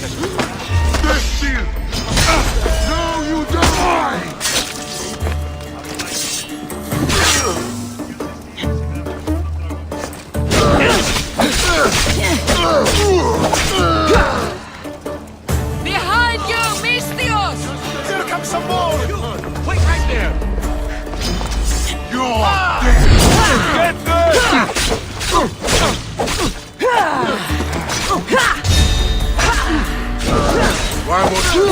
This shield! Now you die! Behind you, Misthios! Here comes some more! Wait right there! You're dead! Get there! Why won't you?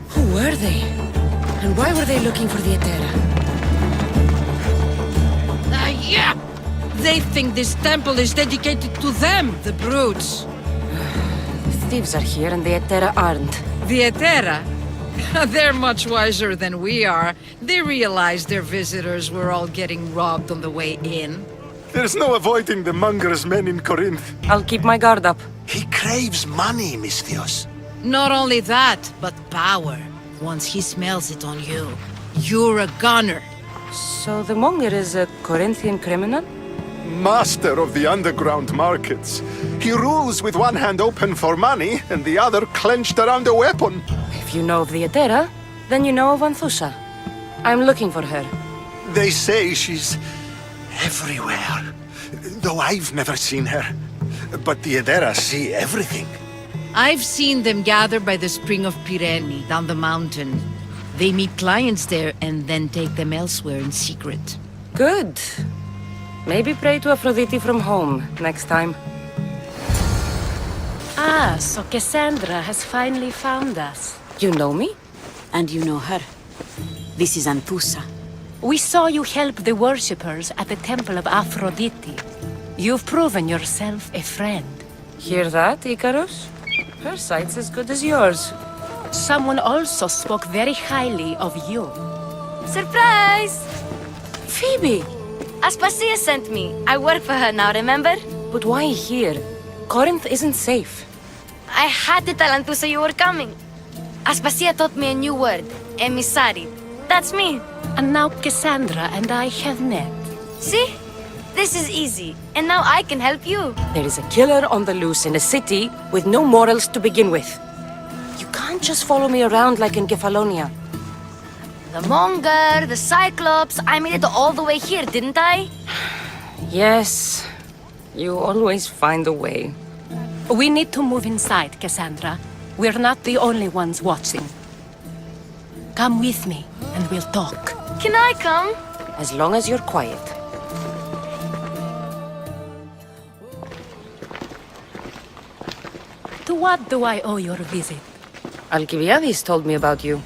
Who were they? And why were they looking for the Etera? Yeah! They think this temple is dedicated to them, the brutes. Thieves are here and the Etera aren't. The Etera? They're much wiser than we are. They realized their visitors were all getting robbed on the way in. There's no avoiding the monger's men in Corinth. I'll keep my guard up. He craves money, Misthios. Not only that, but power. Once he smells it on you, you're a gunner. So the monger is a Corinthian criminal? Master of the underground markets. He rules with one hand open for money and the other clenched around a weapon. If you know of the Etera, then you know of Anthusa. I'm looking for her. They say she's everywhere. Though I've never seen her. But the Edera see everything. I've seen them gather by the spring of Pirene, down the mountain. They meet clients there and then take them elsewhere in secret. Good. Maybe pray to Aphrodite from home next time. Ah, so Cassandra has finally found us. You know me? And you know her. This is Anthusa. We saw you help the worshippers at the Temple of Aphrodite. You've proven yourself a friend. Hear that, Icarus? Her sight's as good as yours. Someone also spoke very highly of you. Surprise! Phoebe! Aspasia sent me. I work for her now, remember? But why here? Corinth isn't safe. I had to tell Anthusa you were coming. Aspasia taught me a new word. Emissary. That's me. And now Cassandra and I have met. See? This is easy. And now I can help you. There is a killer on the loose in a city with no morals to begin with. You can't just follow me around like in Kefalonia. The Monger, the Cyclops. I made it all the way here, didn't I? Yes. You always find a way. We need to move inside, Cassandra. We're not the only ones watching. Come with me, and we'll talk. Can I come? As long as you're quiet. To what do I owe your visit? Alcibiades told me about you.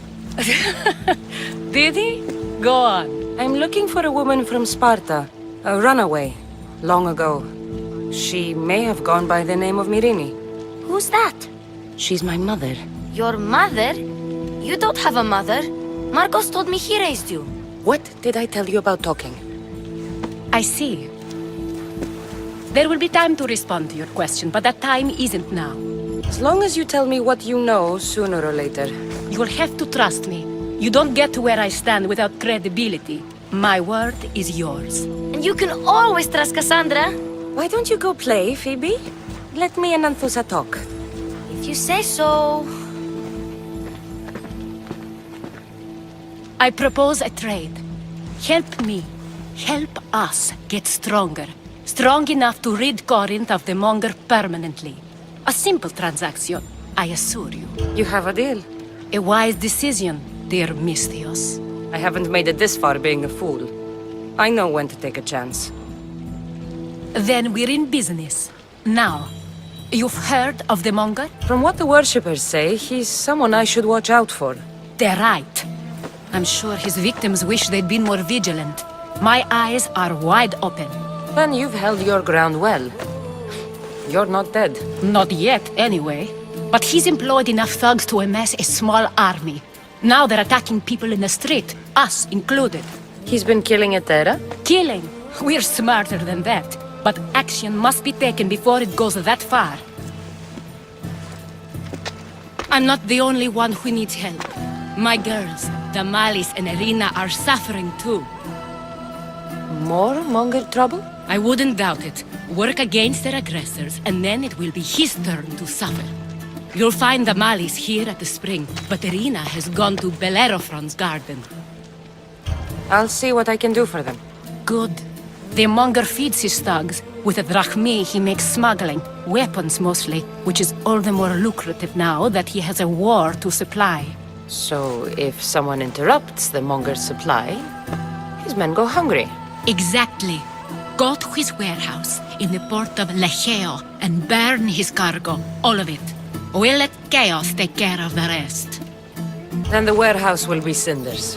Did he? Go on. I'm looking for a woman from Sparta. A runaway. Long ago. She may have gone by the name of Myrine. Who's that? She's my mother. Your mother? You don't have a mother. Marcos told me he raised you. What did I tell you about talking? I see. There will be time to respond to your question, but that time isn't now. As long as you tell me what you know, sooner or later. You will have to trust me. You don't get to where I stand without credibility. My word is yours. And you can always trust Cassandra. Why don't you go play, Phoebe? Let me and Anthusa talk. If you say so. I propose a trade. Help me. Help us get stronger. Strong enough to rid Corinth of the Monger permanently. A simple transaction, I assure you. You have a deal. A wise decision, dear Misthios. I haven't made it this far being a fool. I know when to take a chance. Then we're in business. Now, you've heard of the Monger? From what the worshippers say, he's someone I should watch out for. They're right. I'm sure his victims wish they'd been more vigilant. My eyes are wide open. Then you've held your ground well. You're not dead. Not yet, anyway. But he's employed enough thugs to amass a small army. Now they're attacking people in the street, us included. He's been killing Etera? Killing. We're smarter than that. But action must be taken before it goes that far. I'm not the only one who needs help. My girls, Damalis and Irina, are suffering too. More Monger trouble? I wouldn't doubt it. Work against their aggressors, and then it will be his turn to suffer. You'll find Damalis here at the spring, but Irina has gone to Bellerophon's garden. I'll see what I can do for them. Good. The Monger feeds his thugs. With a drachmi, he makes smuggling, weapons mostly, which is all the more lucrative now that he has a war to supply. So, if someone interrupts the Monger's supply, his men go hungry. Exactly. Go to his warehouse in the port of Lecheo and burn his cargo, all of it. We'll let Chaos take care of the rest. Then the warehouse will be cinders.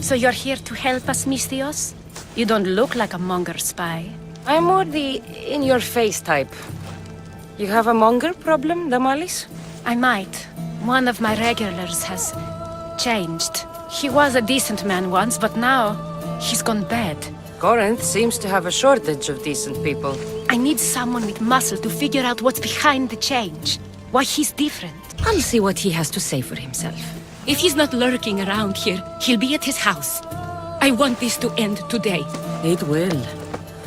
So you're here to help us, Misthios? You don't look like a Monger spy. I'm more the in-your-face type. You have a Monger problem, Damalis? I might. One of my regulars has changed. He was a decent man once, but now he's gone bad. Corinth seems to have a shortage of decent people. I need someone with muscle to figure out what's behind the change. Why he's different. I'll see what he has to say for himself. If he's not lurking around here, he'll be at his house. I want this to end today. It will.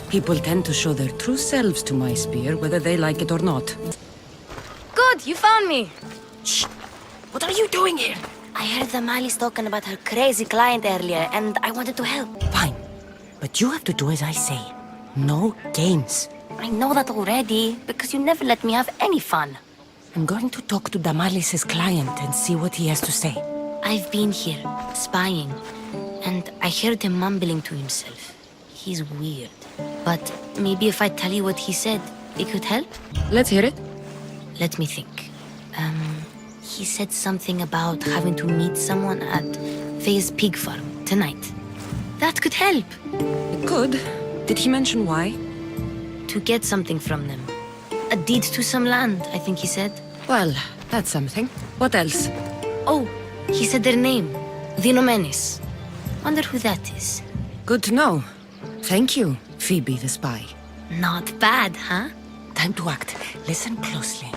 People tend to show their true selves to my spear, whether they like it or not. Good, you found me. Shh! What are you doing here? I heard Damalis talking about her crazy client earlier, and I wanted to help. Fine. But you have to do as I say. No games. I know that already, because you never let me have any fun. I'm going to talk to Damalis' client and see what he has to say. I've been here, spying, and I heard him mumbling to himself. He's weird. But maybe if I tell you what he said, it could help? Let's hear it. Let me think. He said something about having to meet someone at Faye's pig farm tonight. That could help. It could. Did he mention why? To get something from them. A deed to some land, I think he said. Well, that's something. What else? Oh, he said their name. Vinomenes. Wonder who that is. Good to know. Thank you, Phoebe the spy. Not bad, huh? Time to act. Listen closely.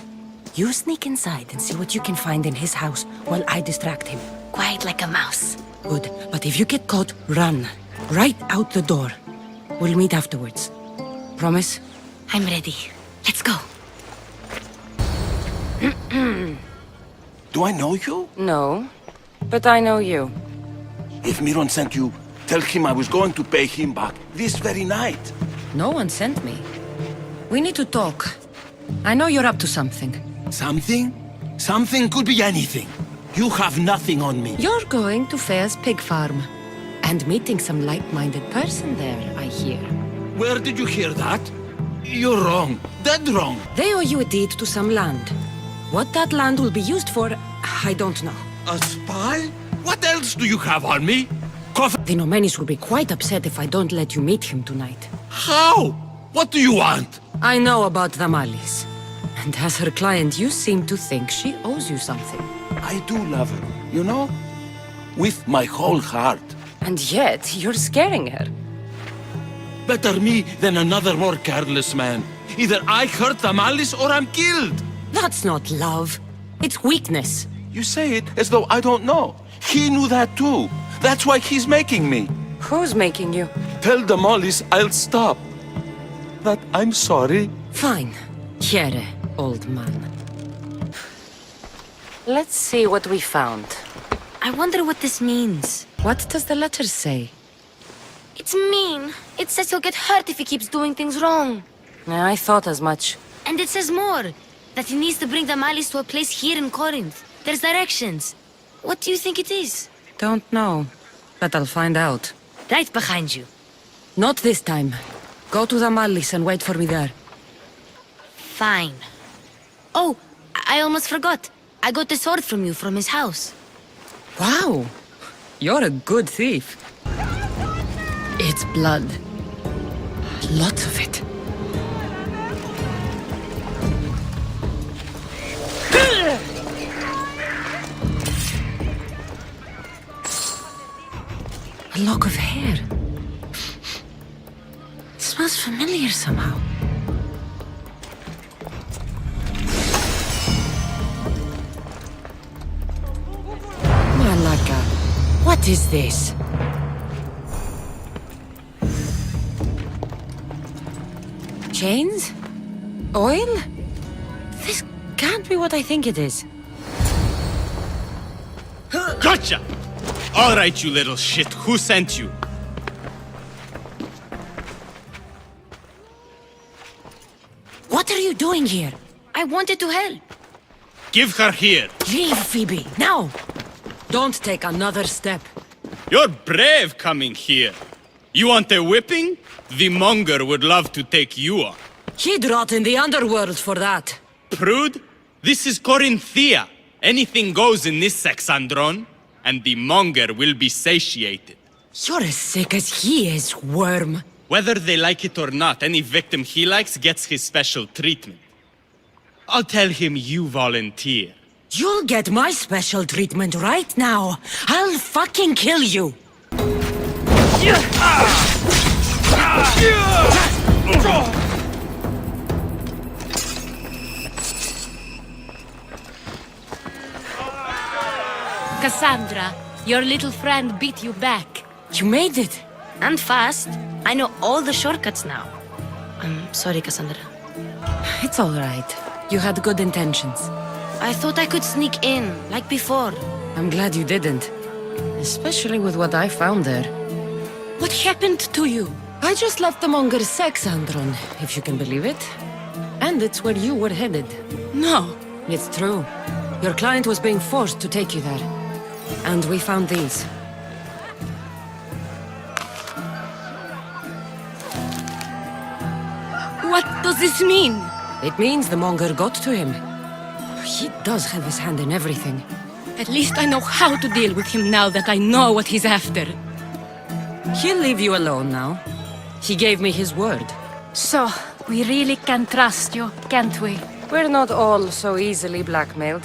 You sneak inside and see what you can find in his house while I distract him. Quiet like a mouse. Good. But if you get caught, run. Right out the door. We'll meet afterwards. Promise? I'm ready. Let's go. Do I know you? No. But I know you. If Miron sent you, tell him I was going to pay him back this very night. No one sent me. We need to talk. I know you're up to something. Something? Something could be anything. You have nothing on me. You're going to Faye's pig farm. And meeting some like-minded person there, I hear. Where did you hear that? You're wrong. Dead wrong. They owe you a deed to some land. What that land will be used for, I don't know. A spy? What else do you have on me? The Nomenis will be quite upset if I don't let you meet him tonight. How? What do you want? I know about Damalis. And as her client, you seem to think she owes you something. I do love her, you know? With my whole heart. And yet, you're scaring her. Better me than another more careless man. Either I hurt Damalis or I'm killed. That's not love. It's weakness. You say it as though I don't know. He knew that too. That's why he's making me. Who's making you? Tell Damalis I'll stop. That I'm sorry. Fine. Here, old man. Let's see what we found. I wonder what this means. What does the letter say? It's mean. It says he'll get hurt if he keeps doing things wrong. I thought as much. And it says more. That he needs to bring Damalis to a place here in Corinth. There's directions. What do you think it is? Don't know. But I'll find out. Right behind you. Not this time. Go to Damalis and wait for me there. Fine. Oh, I almost forgot. I got the sword from you from his house. Wow. You're a good thief. It's blood. Lots of it. lock of hair. It smells familiar somehow. Malaka, what is this? Chains? Oil? This can't be what I think it is. Gotcha! All right, you little shit. Who sent you? What are you doing here? I wanted to help. Give her here. Leave, Phoebe, now! Don't take another step. You're brave coming here. You want a whipping? The monger would love to take you on. He'd rot in the underworld for that. Prude, this is Corinthia. Anything goes in this Sexandron, and the monger will be satiated. You're as sick as he is, worm. Whether they like it or not, any victim he likes gets his special treatment. I'll tell him you volunteer. You'll get my special treatment right now. I'll fucking kill you. Cassandra, your little friend beat you back. You made it. And fast. I know all the shortcuts now. I'm sorry, Cassandra. It's all right. You had good intentions. I thought I could sneak in, like before. I'm glad you didn't. Especially with what I found there. What happened to you? I just left the monger's Sexandron, if you can believe it. And it's where you were headed. No. It's true. Your client was being forced to take you there. And we found these. What does this mean? It means the monger got to him. He does have his hand in everything. At least I know how to deal with him now that I know what he's after. He'll leave you alone now. He gave me his word. So, we really can trust you, can't we? We're not all so easily blackmailed.